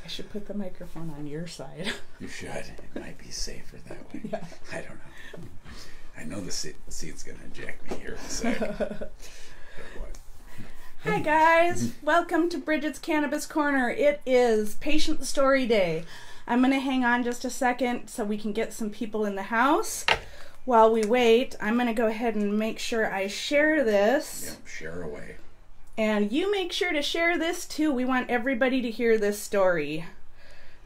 I should put the microphone on your side. You should. It might be safer that way. Yeah. I don't know. I know the seat's going to eject me here in a sec. What? Hi guys, welcome to Bridget's Cannabis Corner. It is Patient Story Day. I'm going to hang on just a second so we can get some people in the house. While we wait, I'm going to go ahead and make sure I share this. Yep, share away. And you make sure to share this too. We want everybody to hear this story.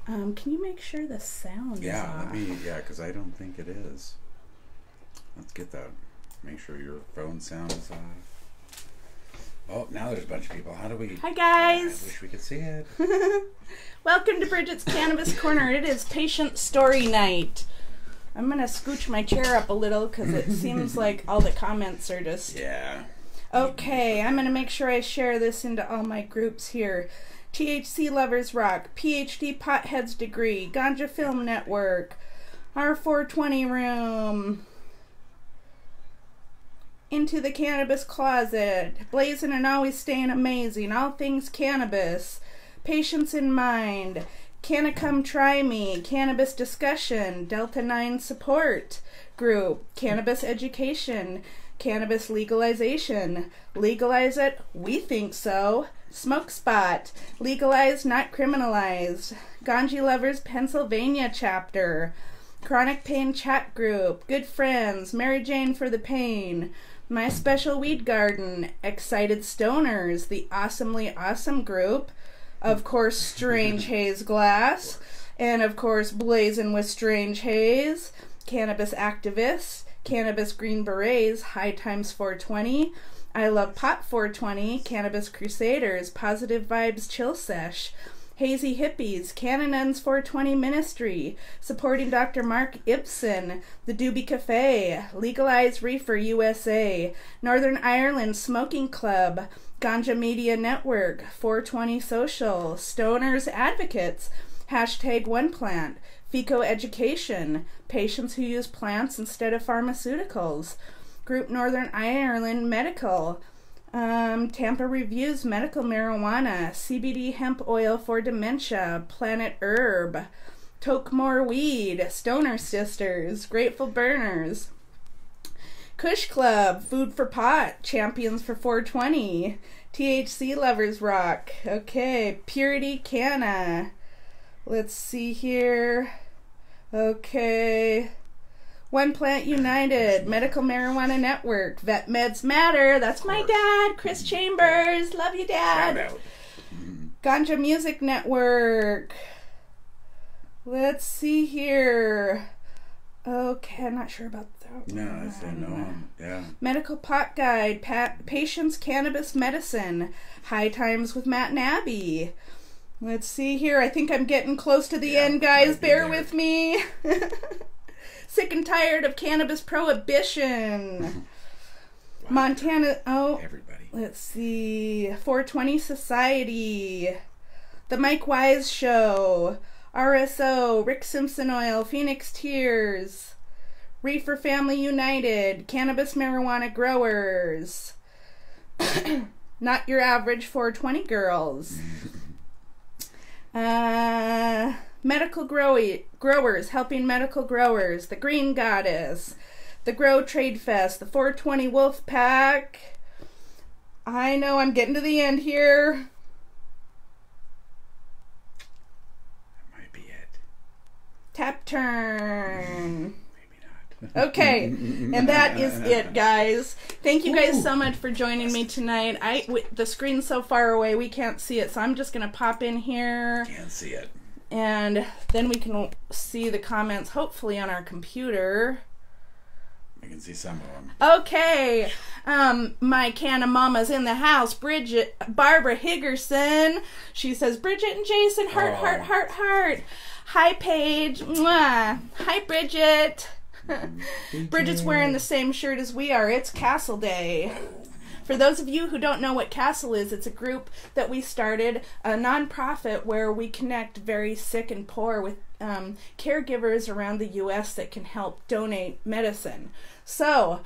Can you make sure the sound is off? Because I don't think it is. Let's get that. Make sure your phone sound is off. Oh, now there's a bunch of people. How do we... Hi guys! I wish we could see it. Welcome to Bridget's Cannabis Corner. It is Patient Story Night. I'm going to scooch my chair up a little because it seems like all the comments are just... Yeah. Okay, I'm going to make sure I share this into all my groups here. THC Lovers Rock, PhD Potheads Degree, Ganja Film Network, R420 Room, Into the Cannabis Closet, Blazing and Always Staying Amazing, All Things Cannabis, Patience in Mind, Canna Come Try Me, Cannabis Discussion, Delta 9 Support Group, Cannabis Education, Cannabis Legalization, Legalize It, We Think So, Smoke Spot, Legalized Not Criminalized, Ganji Lovers Pennsylvania Chapter, Chronic Pain Chat Group, Good Friends, Mary Jane for the Pain, My Special Weed Garden, Excited Stoners, The Awesomely Awesome Group, of course Strange Haze Glass, and of course Blazing with Strange Haze, Cannabis Activists, Cannabis Green Berets, High Times 420, I Love Pot 420, Cannabis Crusaders, Positive Vibes Chill Sesh, Hazy Hippies, Canonens 420 Ministry, supporting Dr. Mark Ibsen, The Doobie Cafe, Legalize Reefer USA, Northern Ireland Smoking Club, Ganja Media Network, 420 Social, Stoners Advocates, Hashtag One Plant, FECO Education, Patients Who Use Plants Instead of Pharmaceuticals, Group Northern Ireland Medical, Tampa Reviews Medical Marijuana, CBD Hemp Oil for Dementia, Planet Herb, Toke More Weed, Stoner Sisters, Grateful Burners, Kush Club, Food for Pot, Champions for 420, THC Lovers Rock, okay, Purity Canna, let's see here, okay, One Plant United, Medical Marijuana Network, Vet Meds Matter, that's my dad, Chris Chambers, love you dad. Shout out. Ganja Music Network, let's see here, okay, I'm not sure about that. No, I said no. Yeah. Medical Pot Guide, Patients Cannabis Medicine, High Times with Matt and Abby. Let's see here. I think I'm getting close to the end, guys. Bear with me. Sick and Tired of Cannabis Prohibition. Wow. Montana. Oh, Everybody. let's see. 420 Society. The Mike Wise Show. RSO. Rick Simpson Oil. Phoenix Tears. Reefer Family United. Cannabis Marijuana Growers. Not Your Average 420 Girls. Medical Growers, Helping Medical Growers, The Green Goddess, The Grow Trade Fest, The 420 Wolf Pack. I know I'm getting to the end here. That might be it. Tap Turn. Maybe not. Okay, and that is it, guys. Thank you guys so much for joining me tonight. The screen's so far away we can't see it, so I'm just gonna pop in here. Can't see it. And then we can see the comments, hopefully on our computer. I can see some of them. Okay, my Canna Mama's in the house. Barbara Higgerson. She says, Bridget and Jason, heart, heart, heart, heart. Hi, Paige. Mwah. Hi, Bridget. Bridget's wearing the same shirt as we are. It's Castle Day. For those of you who don't know what Castle is, it's a group that we started, a nonprofit where we connect very sick and poor with caregivers around the U.S. that can help donate medicine. So,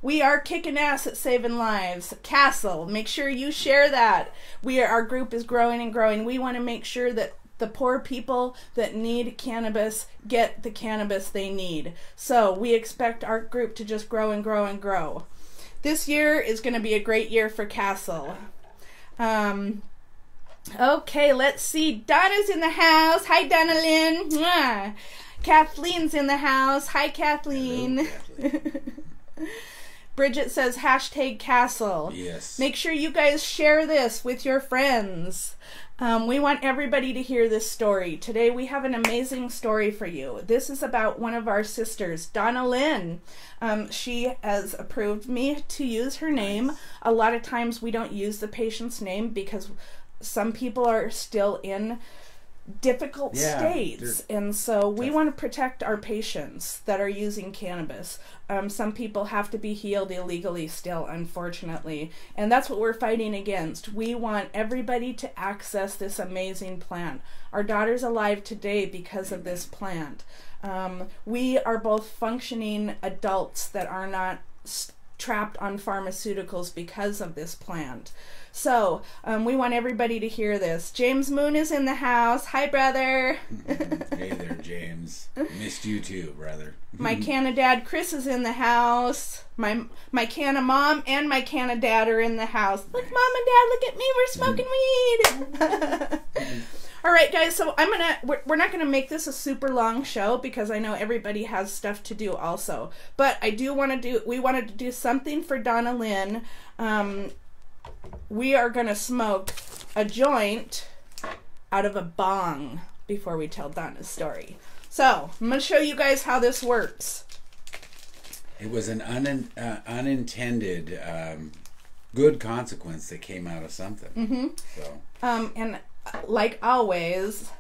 we are kicking ass at saving lives. Castle, make sure you share that. Our group is growing and growing. We want to make sure that the poor people that need cannabis get the cannabis they need. So we expect our group to just grow and grow and grow. This year is going to be a great year for Castle. Okay, let's see. Donna's in the house. Hi, Donna Lynn. Mwah. Kathleen's in the house. Hi, Kathleen. Hello, Kathleen. Bridget says hashtag Castle. Yes. Make sure you guys share this with your friends. We want everybody to hear this story. Today we have an amazing story for you. This is about one of our sisters, Donna Lynn. She has approved me to use her name. A lot of times we don't use the patient's name because some people are still in difficult states, and so we want to protect our patients that are using cannabis. Some people have to be healed illegally still, unfortunately, and that's what we're fighting against. We want everybody to access this amazing plant. Our daughter's alive today because of this plant. We are both functioning adults that are not trapped on pharmaceuticals because of this plant. So, we want everybody to hear this. James Moon is in the house. Hi, brother. Hey there, James. Missed you too, brother. My Canna dad, Chris, is in the house. My Canna mom and my Canna dad are in the house. Look, mom and dad, look at me. We're smoking weed. All right, guys, so we're not gonna make this a super long show because I know everybody has stuff to do also. But we wanted to do something for Donna Lynn. We are gonna smoke a joint out of a bong before we tell Donna's story. So I'm gonna show you guys how this works. It was an unintended good consequence that came out of something. Mm-hmm. So. And like always,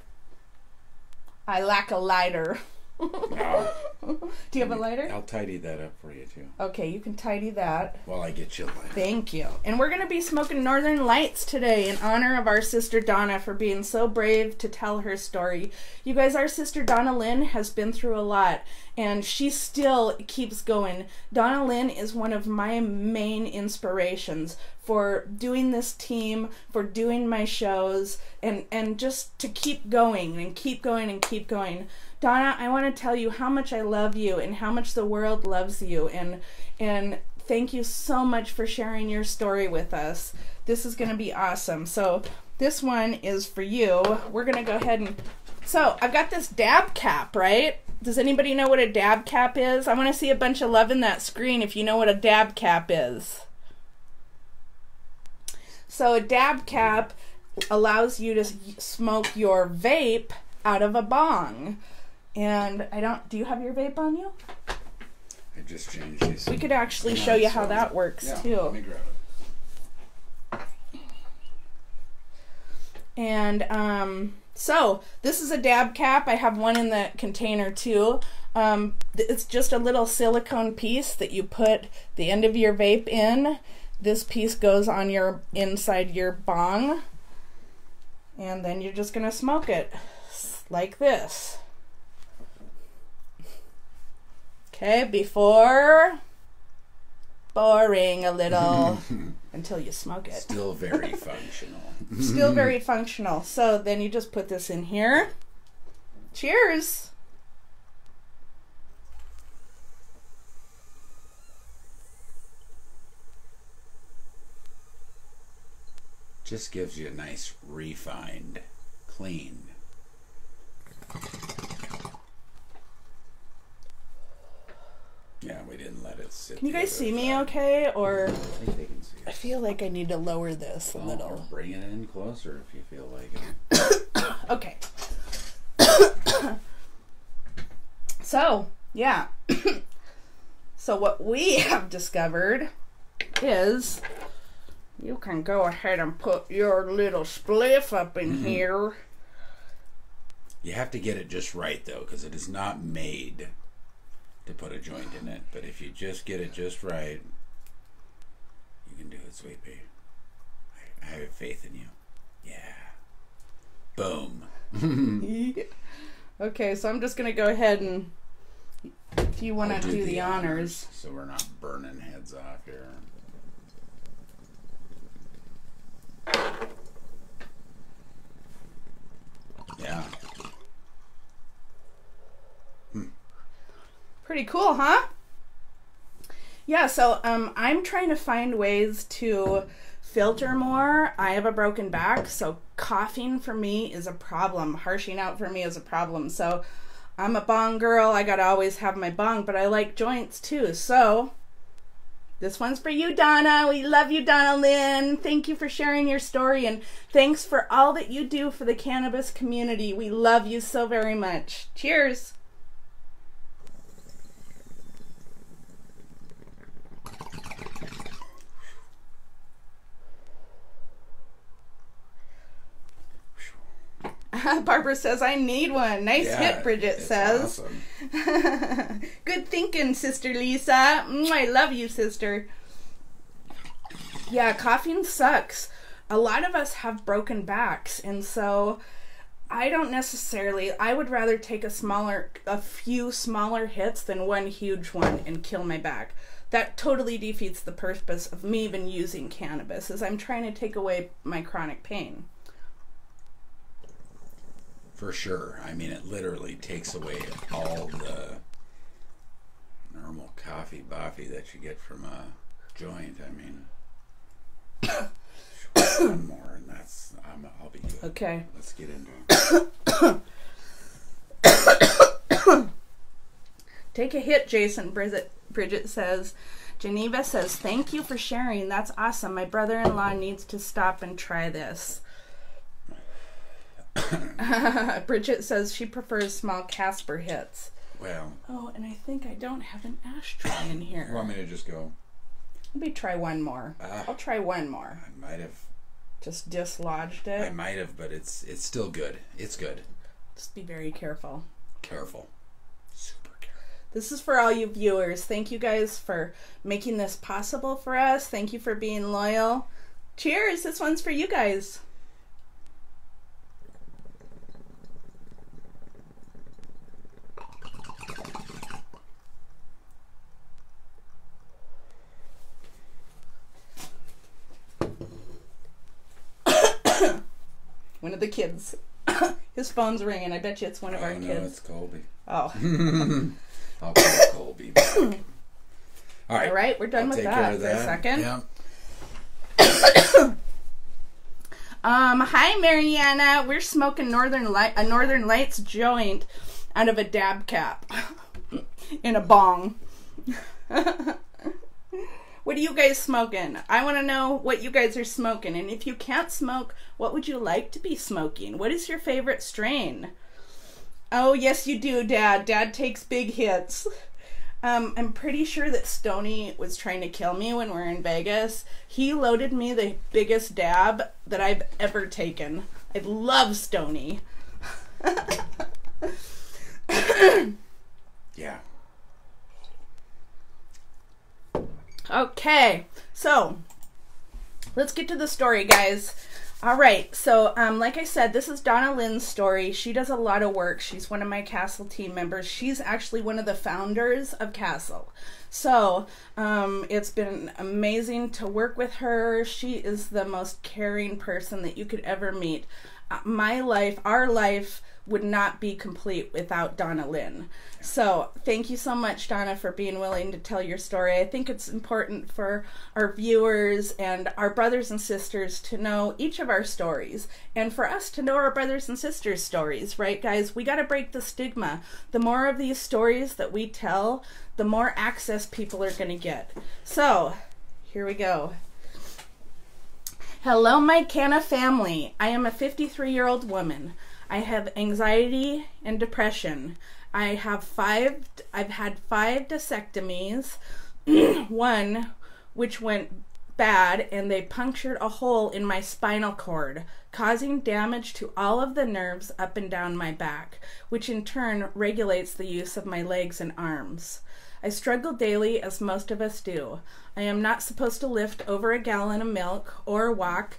I lack a lighter. No. Do you have a lighter? I'll tidy that up for you too. Okay, you can tidy that. While I get you a lighter. Thank you. And we're going to be smoking Northern Lights today in honor of our sister Donna for being so brave to tell her story. You guys, our sister Donna Lynn has been through a lot, and she still keeps going. Donna Lynn is one of my main inspirations for doing this team, for doing my shows, and just to keep going and keep going and keep going. Donna, I want to tell you how much I love you and how much the world loves you, and thank you so much for sharing your story with us. This is going to be awesome. So this one is for you. We're going to go ahead and... So I've got this dab cap, right? Does anybody know what a dab cap is? I want to see a bunch of love in that screen if you know what a dab cap is. So a dab cap allows you to smoke your vape out of a bong. And do you have your vape on you? I just changed these. We could actually show you how that works too. Let me grab it. And so this is a dab cap. I have one in the container too. It's just a little silicone piece that you put the end of your vape in. This piece goes on your inside your bong, and then you're just gonna smoke it like this. Okay, before boring a little until you smoke it. Still very functional. Still very functional. So then you just put this in here. Cheers. Just gives you a nice refined, clean. Yeah, we didn't let it sit. Can you guys see me okay? Or I think they can see I us. feel like I need to lower this a Or little. bring it in closer if you feel like it. Okay. So, yeah. So what we have discovered is you can go ahead and put your little spliff up in here. You have to get it just right though, because it is not made to put a joint in it. But if you just get it just right, you can do it, sweet pea. I have faith in you. Yeah. Boom. Okay, so I'm just going to go ahead and, if you want I'll to do the honors. so we're not burning heads off here. Yeah, Pretty cool, huh? Yeah, so I'm trying to find ways to filter more. I have a broken back, so coughing for me is a problem. Harshing out for me is a problem. So I'm a bong girl. I gotta always have my bong, but I like joints too. So this one's for you, Donna. We love you, Donna Lynn. Thank you for sharing your story, and thanks for all that you do for the cannabis community. We love you so very much. Cheers. Barbara says, I need one. Nice hit, Bridget says. Awesome. Good thinking, Sister Lisa. I love you, sister. Yeah, coughing sucks. A lot of us have broken backs, and so I don't necessarily, I would rather take a few smaller hits than one huge one and kill my back. That totally defeats the purpose of me even using cannabis, as I'm trying to take away my chronic pain. For sure. I mean, it literally takes away all the normal coffee-boffy that you get from a joint. I mean, one more, and I'll be good. Okay. Let's get into it. Take a hit, Jason. Bridget says. Geneva says, thank you for sharing. That's awesome. My brother-in-law needs to stop and try this. Bridget says she prefers small Casper hits. Well. Oh, and I think I don't have an ashtray in here. You want me to just go? Let me try one more. I'll try one more. I might have. Just dislodged it. I might have, but it's still good. It's good. Just be very careful. Careful. Super careful. This is for all you viewers. Thank you guys for making this possible for us. Thank you for being loyal. Cheers. This one's for you guys. One of the kids. His phone's ringing. I bet you it's one of our kids. No, it's Colby. Oh. I'll call Colby back. All right. We're done with that for a second. Yeah. Hi, Mariana. We're smoking Northern Lights joint out of a dab cap in a bong. What are you guys smoking? I want to know what you guys are smoking. And if you can't smoke, what would you like to be smoking? What is your favorite strain? Oh, yes, you do, Dad. Dad takes big hits. I'm pretty sure that Stoney was trying to kill me when we were in Vegas. He loaded me the biggest dab that I've ever taken. I love Stoney. Yeah. Okay, so let's get to the story, guys. All right, so like I said, this is Donna Lynn's story. She does a lot of work. She's one of my Castle team members. She's actually one of the founders of Castle. So it's been amazing to work with her. She is the most caring person that you could ever meet. My life, our life, would not be complete without Donna Lynn. So thank you so much, Donna, for being willing to tell your story. I think it's important for our viewers and our brothers and sisters to know each of our stories, and for us to know our brothers and sisters' stories, right, guys? We got to break the stigma. The more of these stories that we tell, the more access people are going to get. So here we go. Hello, my Canna family. I am a 53-year-old woman. I have anxiety and depression. I've had 5 disectomies, one which went bad, and they punctured a hole in my spinal cord, causing damage to all of the nerves up and down my back, which in turn regulates the use of my legs and arms. I struggle daily, as most of us do. I am not supposed to lift over a gallon of milk or walk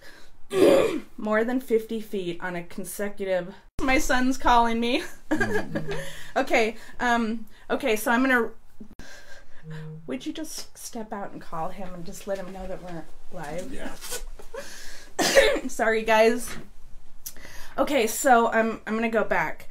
more than 50 feet on a consecutive... My son's calling me. Okay, so I'm gonna... Would you just step out and call him and just let him know that we're live? Yeah. Sorry, guys. Okay, so I'm gonna go back.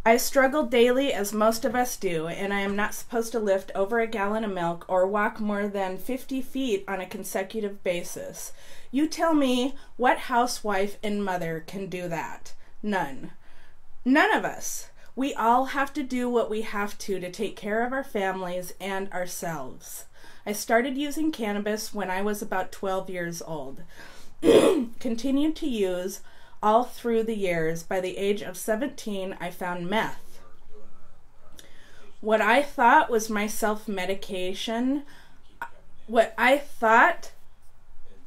I struggle daily as most of us do, and I am not supposed to lift over a gallon of milk or walk more than 50 feet on a consecutive basis. You tell me what housewife and mother can do that? None. None of us. We all have to do what we have to take care of our families and ourselves. I started using cannabis when I was about 12 years old. Continued to use all through the years. By the age of 17, I found meth. What I thought was my self-medication, what I thought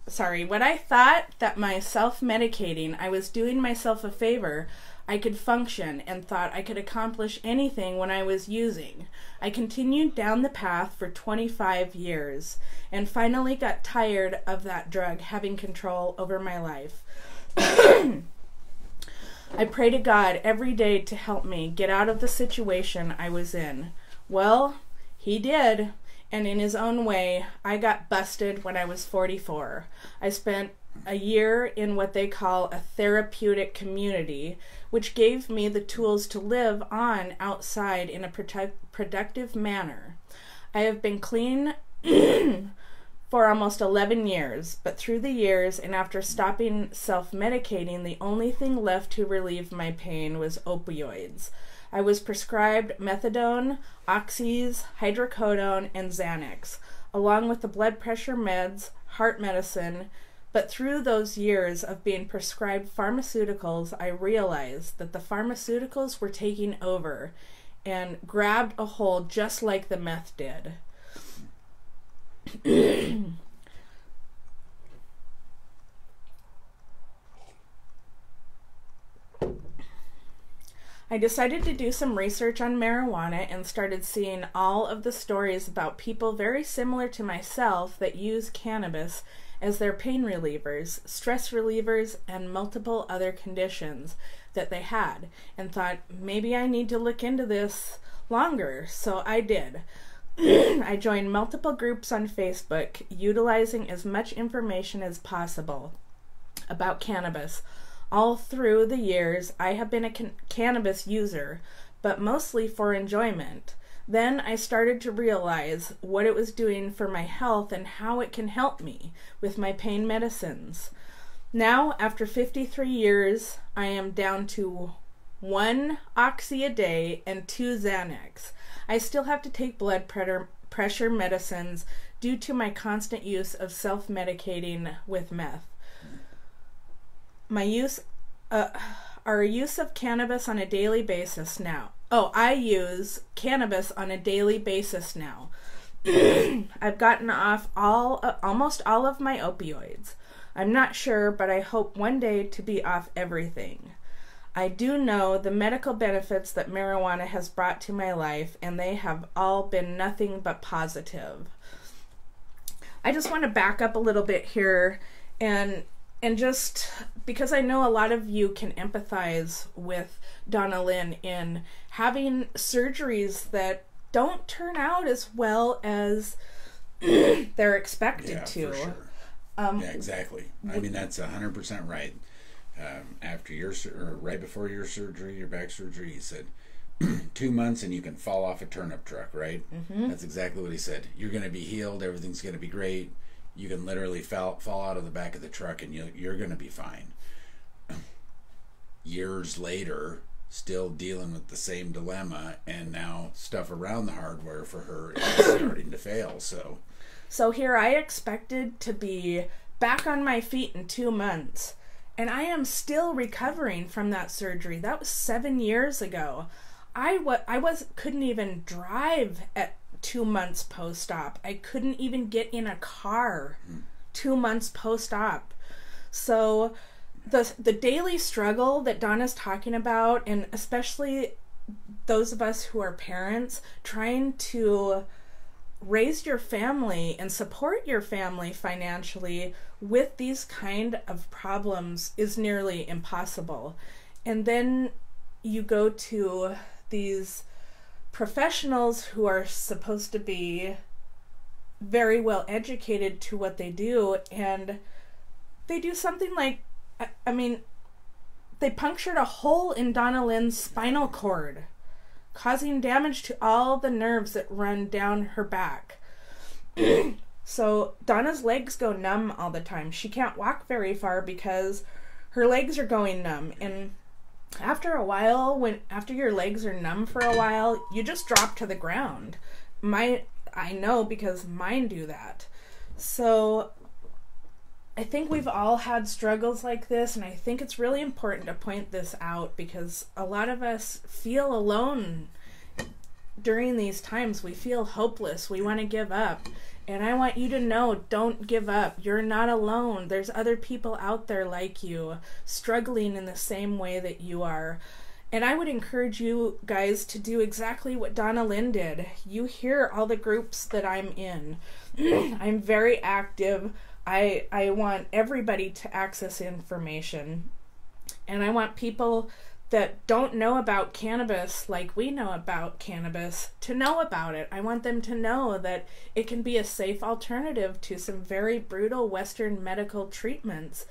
that my self-medicating, I was doing myself a favor. I could function and thought I could accomplish anything when I was using. I continued down the path for 25 years and finally got tired of that drug having control over my life. I pray to God every day to help me get out of the situation I was in. Well, he did, and in his own way, I got busted when I was 44. I spent a year in what they call a therapeutic community, which gave me the tools to live on outside in a productive manner. I have been clean for almost 11 years, but through the years and after stopping self-medicating, the only thing left to relieve my pain was opioids. I was prescribed methadone, oxys, hydrocodone, and Xanax, along with the blood pressure meds, heart medicine. But through those years of being prescribed pharmaceuticals, I realized that the pharmaceuticals were taking over and grabbed a hold just like the meth did. I decided to do some research on marijuana and started seeing all of the stories about people very similar to myself that use cannabis as their pain relievers, stress relievers, and multiple other conditions that they had, and thought, maybe I need to look into this longer. So I did. I joined multiple groups on Facebook, utilizing as much information as possible about cannabis. All through the years, I have been a cannabis user, but mostly for enjoyment. Then I started to realize what it was doing for my health and how it can help me with my pain medicines. Now, after 53 years, I am down to 1 oxy a day and 2 Xanax. I still have to take blood pressure medicines due to my constant use of self-medicating with meth. Our use of cannabis on a daily basis now. I use cannabis on a daily basis now. I've gotten off almost all of my opioids. I'm not sure, but I hope one day to be off everything. I do know the medical benefits that marijuana has brought to my life, and they have all been nothing but positive. I just want to back up a little bit here and just because I know a lot of you can empathize with Donna Lynn in having surgeries that don't turn out as well as they're expected to. For sure. Yeah, exactly. I mean, that's 100% right. After right before your surgery, your back surgery, he said 2 months and you can fall off a turnip truck, right? Mm-hmm. That's exactly what he said. You're going to be healed. Everything's going to be great. You can literally fall out of the back of the truck and you're going to be fine. Years later, still dealing with the same dilemma, and now stuff around the hardware for her is starting to fail. So here I expected to be back on my feet in 2 months, and I am still recovering from that surgery. That was 7 years ago. I couldn't even drive at 2 months post-op. I couldn't even get in a car 2 months post-op. So the daily struggle that Donna's talking about, and especially those of us who are parents, trying to raise your family and support your family financially with these kind of problems is nearly impossible. And then you go to these professionals who are supposed to be very well educated to what they do, and they do something like, I mean, they punctured a hole in Donna Lynn's spinal cord. causing damage to all the nerves that run down her back. So Donna's legs go numb all the time. She can't walk very far because her legs are going numb. And after a while, after your legs are numb for a while, you just drop to the ground. I know because mine do that. So I think we've all had struggles like this, and I think it's really important to point this out because a lot of us feel alone during these times. We feel hopeless. We want to give up. And I want you to know, don't give up. You're not alone. There's other people out there like you, struggling in the same way that you are. And I would encourage you guys to do exactly what Donna Lynn did. You hear all the groups that I'm in. I'm very active. I want everybody to access information. And I want people that don't know about cannabis like we know about cannabis to know about it. I want them to know that it can be a safe alternative to some very brutal Western medical treatments.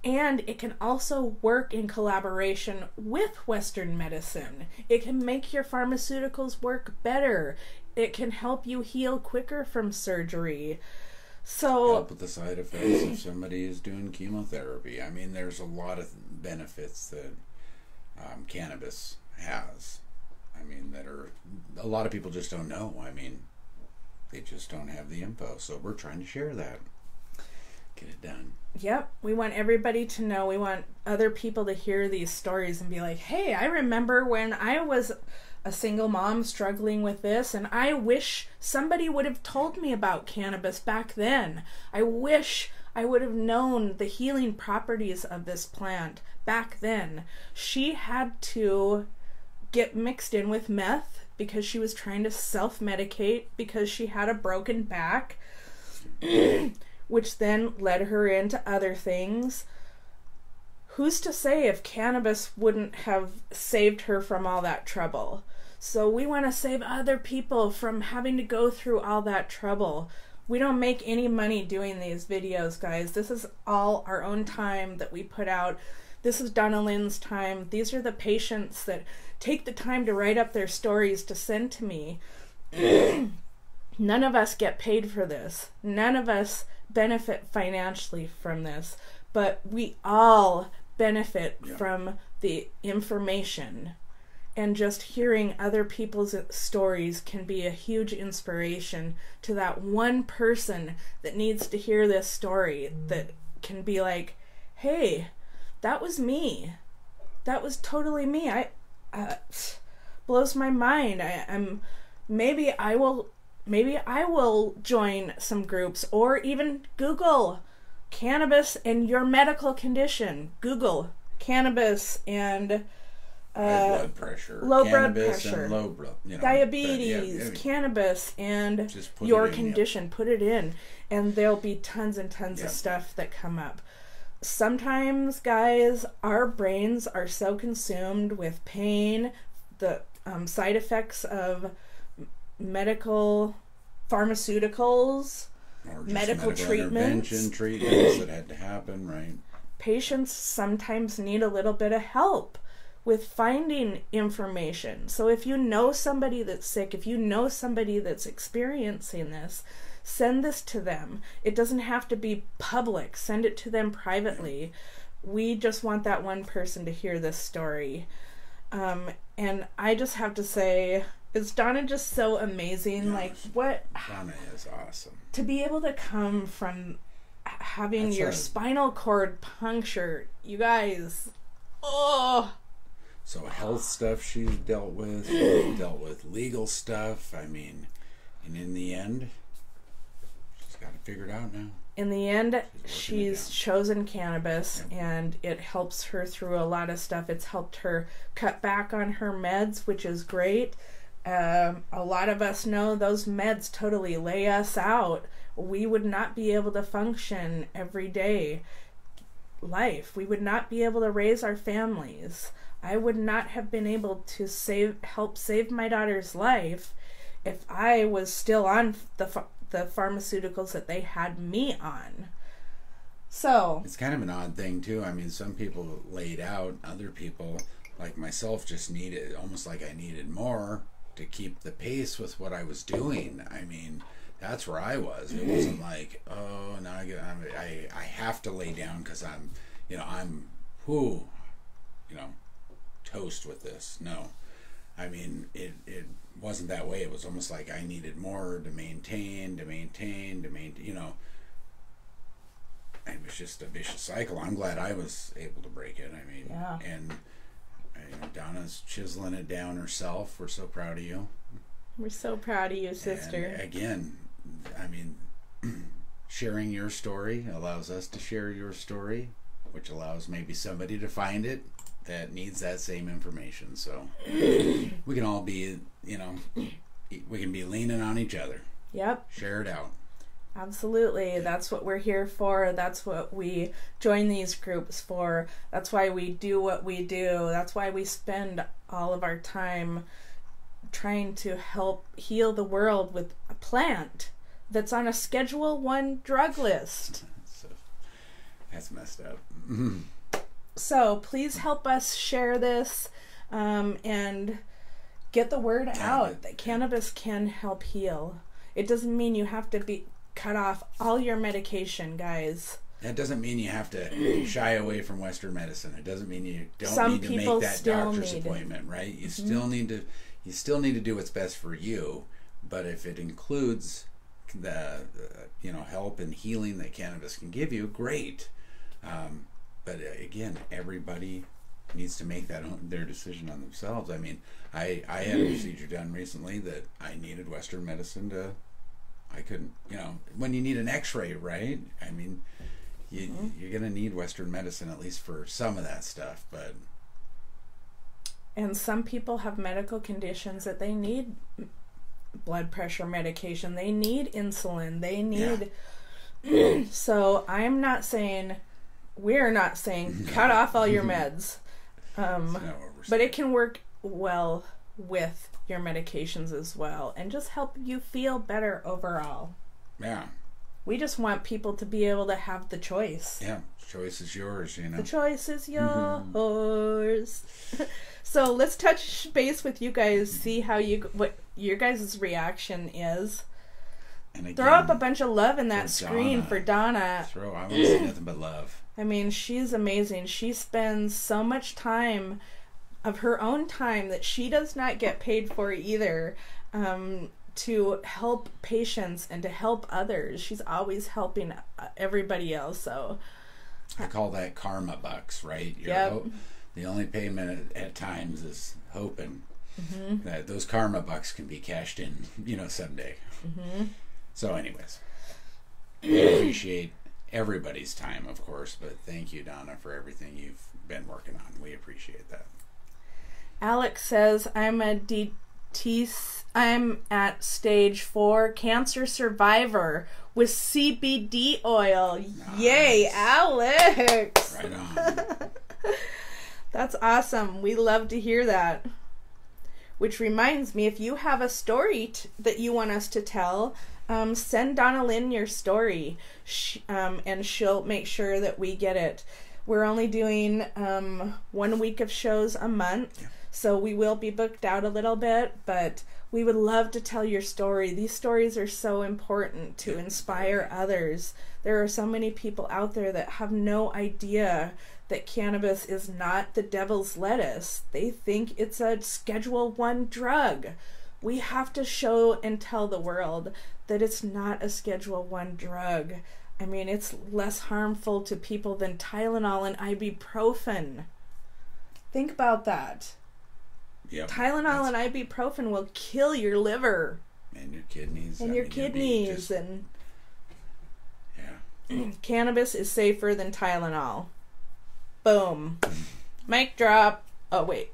And it can also work in collaboration with Western medicine. It can make your pharmaceuticals work better. It can help you heal quicker from surgery. So help with the side effects if somebody is doing chemotherapy. I mean, there's a lot of benefits that cannabis has. I mean, that are a lot of people just don't know. I mean, they just don't have the info. So we're trying to share that. Get it done. Yep. We want everybody to know. We want other people to hear these stories and be like, hey, I remember when I was a single mom struggling with this, and I wish somebody would have told me about cannabis back then. I wish I would have known the healing properties of this plant back then. She had to get mixed in with meth because she was trying to self-medicate because she had a broken back, which then led her into other things. Who's to say if cannabis wouldn't have saved her from all that trouble? So we want to save other people from having to go through all that trouble. We don't make any money doing these videos, guys. This is all our own time that we put out. This is Donna Lynn's time. These are the patients that take the time to write up their stories to send to me. None of us get paid for this. None of us benefit financially from this. But we all benefit from the information. And just hearing other people's stories can be a huge inspiration to that one person that needs to hear this story, that can be like, hey, that was me. That was totally me. Blows my mind. Maybe I will join some groups, or even Google cannabis and your medical condition. Google cannabis and high blood pressure, low blood cannabis pressure, and low blood, diabetes, cannabis and your condition. Put it in, and there'll be tons and tons of stuff that come up. Sometimes, guys, our brains are so consumed with pain, the side effects of medical pharmaceuticals, or just medical treatments that had to happen, right? Patients sometimes need a little bit of help with finding information. So if you know somebody that's sick, if you know somebody that's experiencing this, send this to them. It doesn't have to be public. Send it to them privately. We just want that one person to hear this story. And I just have to say, is Donna just so amazing? Yeah, like, what? Donna is awesome. To be able to come from having your spinal cord punctured, you guys, oh. So health stuff she's dealt with, dealt with legal stuff. I mean, and in the end, she's got it figured out now. In the end, she's chosen cannabis, and it helps her through a lot of stuff. It's helped her cut back on her meds, which is great. A lot of us know those meds totally lay us out. We would not be able to function everyday life. We would not be able to raise our families. I would not have been able to help save my daughter's life if I was still on the pharmaceuticals that they had me on. So it's kind of an odd thing too. I mean, some people laid out, other people like myself, just needed, almost like I needed more to keep the pace with what I was doing. I mean, that's where I was. It wasn't like, oh, now I have to lay down because I'm, I'm, toast with this. No. I mean, it wasn't that way. It was almost like I needed more to maintain. It was just a vicious cycle. I'm glad I was able to break it. I mean, yeah. And Donna's chiseling it down herself. We're so proud of you. We're so proud of you, sister. And again, I mean, sharing your story allows us to share your story, which allows maybe somebody to find it that needs that same information. So we can all be, we can be leaning on each other. Yep. Share it out. Absolutely. That's what we're here for. That's what we join these groups for. That's why we do what we do. That's why we spend all of our time trying to help heal the world with a plant that's on a Schedule 1 drug list. That's messed up. So please help us share this and get the word out that cannabis can help heal. It doesn't mean you have to cut off all your medication, guys. That doesn't mean you have to shy away from Western medicine. It doesn't mean you don't need to make that doctor's appointment, right? You still need to do what's best for you. But if it includes the help and healing that cannabis can give you, great. But again, everybody needs to make their decision on themselves. I mean, I had a procedure done recently that I needed Western medicine I couldn't, when you need an x-ray, right? I mean, you're going to need Western medicine at least for some of that stuff, but... And some people have medical conditions that they need blood pressure medication. They need insulin. They need... Yeah. So we're not saying cut off all your meds. But it can work well with your medications as well and just help you feel better overall. Yeah. We just want people to be able to have the choice. Yeah, the choice is yours, The choice is yours. So let's touch base with you guys, see what your guys' reaction is. And again, throw up a bunch of love in that screen for Donna. I want to see nothing but love. I mean, she's amazing. She spends so much time of her own time that she does not get paid for either, to help patients and to help others. She's always helping everybody else. So I call that karma bucks, right? The only payment at times is hoping that those karma bucks can be cashed in, someday. So anyways, we appreciate everybody's time, of course, but thank you, Donna, for everything you've been working on. We appreciate that. Alex says, I'm at stage 4 cancer survivor with CBD oil. Nice. Yay, Alex! Right on. That's awesome. We love to hear that. Which reminds me, if you have a story that you want us to tell, send Donna Lynn your story, and she'll make sure that we get it. We're only doing 1 week of shows a month, so we will be booked out a little bit, but we would love to tell your story. These stories are so important to inspire others. There are so many people out there that have no idea that cannabis is not the devil's lettuce. They think it's a Schedule 1 drug. We have to show and tell the world that it's not a Schedule 1 drug. I mean, it's less harmful to people than Tylenol and ibuprofen. Think about that. Yep, Tylenol and ibuprofen will kill your liver. And your kidneys. And your kidneys. Cannabis is safer than Tylenol. Boom. Mic drop. Oh, wait.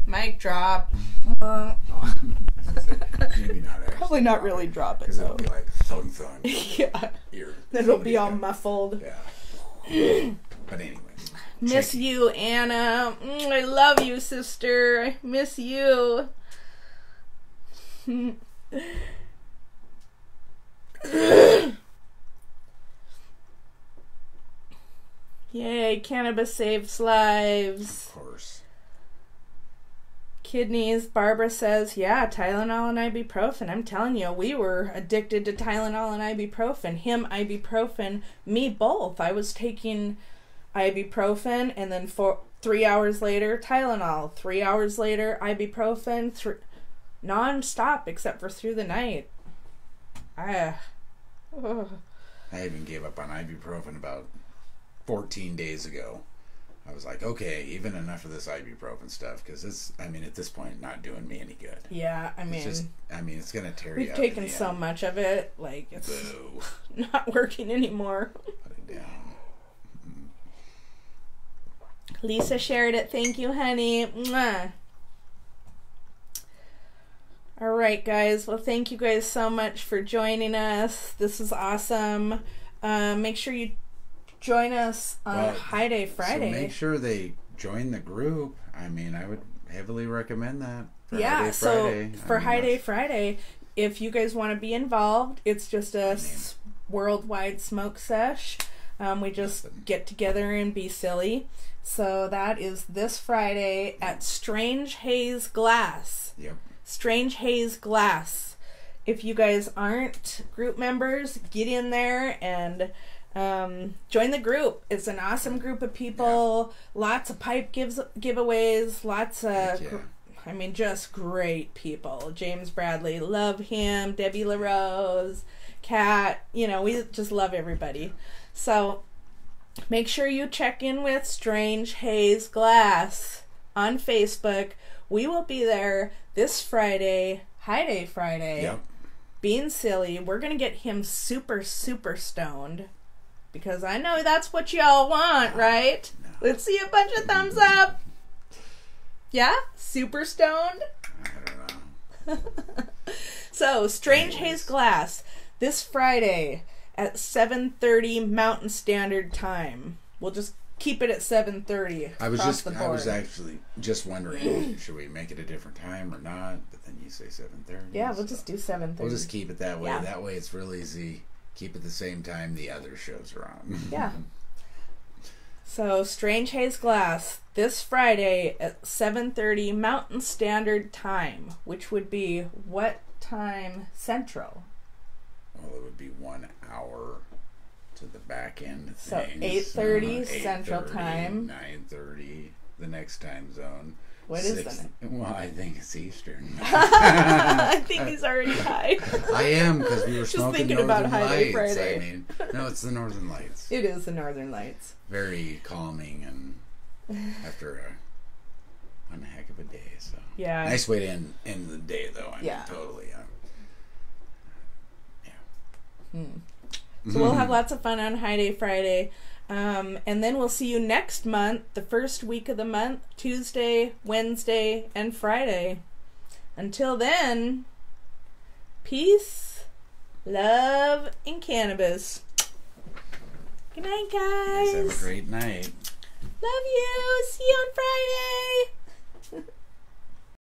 Mic drop. Maybe not actually. Probably not really drop it. Because it'll be like thunk thunk. Yeah. It'll be all muffled. Yeah. But anyways. Miss you, Anna. I love you, sister. I miss you. Yay, cannabis saves lives. Of course. Kidneys, Barbara says, yeah, Tylenol and ibuprofen. I'm telling you, we were addicted to Tylenol and ibuprofen. Him, ibuprofen, me both. I was taking ibuprofen and then 3 hours later, Tylenol. 3 hours later, ibuprofen, non-stop except for through the night. I even gave up on ibuprofen about 14 days ago. I was like, okay, even enough of this ibuprofen stuff, because it's, I mean, at this point, not doing me any good. Yeah, I mean, it's going to tear you up. We've taken so much of it, like, it's not working anymore. Putting down. Lisa shared it. Thank you, honey. Mwah. All right, guys. Well, thank you guys so much for joining us. This is awesome. Make sure you join us on High Day Friday. So make sure they join the group. I mean, I would heavily recommend that. For High Day Friday. For High Day Friday, if you guys want to be involved, it's just a worldwide smoke sesh. We just get together and be silly. So that is this Friday at Strange Haze Glass. Yep. Strange Haze Glass. If you guys aren't group members, get in there and join the group. It's an awesome group of people. Yeah. Lots of pipe giveaways. Lots of, I mean, just great people. James Bradley, love him. Debbie LaRose, Kat. You know, we just love everybody. So make sure you check in with Strange Haze Glass on Facebook. We will be there this Friday, High Day Friday. Yep. Being silly. We're going to get him super, super stoned. Because I know that's what y'all want, right? No. Let's see a bunch of thumbs up. Yeah? Super stoned? I don't know. So, Strange Haze Glass, this Friday at 7:30 Mountain Standard Time. We'll just keep it at 7:30. I was actually just wondering, should we make it a different time or not? But then you say 7:30. Yeah, we'll just do 7:30. We'll just keep it that way. Yeah. That way it's real easy. Keep it the same time the other shows are on. Yeah. So, Strange Haze Glass, this Friday at 7:30 Mountain Standard Time, which would be what time Central? Well, it would be 1 hour to the back end. So, 8:30 Central Time. 9:30 the next time zone. What is that? Well, I think it's Eastern. I think he's already high. I am, because we were smoking thinking Northern about High Day Lights. Friday. I mean, no, it's the Northern Lights. It is the Northern Lights. Very calming and after one heck of a day. So yeah, nice way to end the day, though. I mean, totally. So we'll have lots of fun on High Day Friday. And then we'll see you next month, the first week of the month, Tuesday, Wednesday, and Friday. Until then, peace, love, and cannabis. Good night, guys. Have a great night. Love you. See you on Friday.